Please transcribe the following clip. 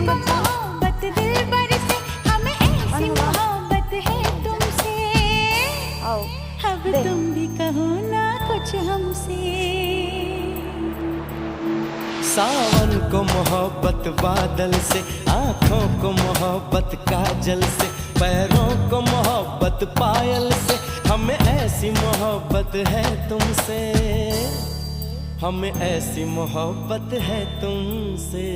मोहब्बत दिल भर से, हमें ऐसी मोहब्बत है तुमसे। अब तुम भी कहो ना कुछ हमसे। सावन को मोहब्बत बादल से, आँखों को मोहब्बत काजल से, पैरों को मोहब्बत पायल से, हमें ऐसी मोहब्बत है तुमसे, हमें ऐसी मोहब्बत है तुमसे।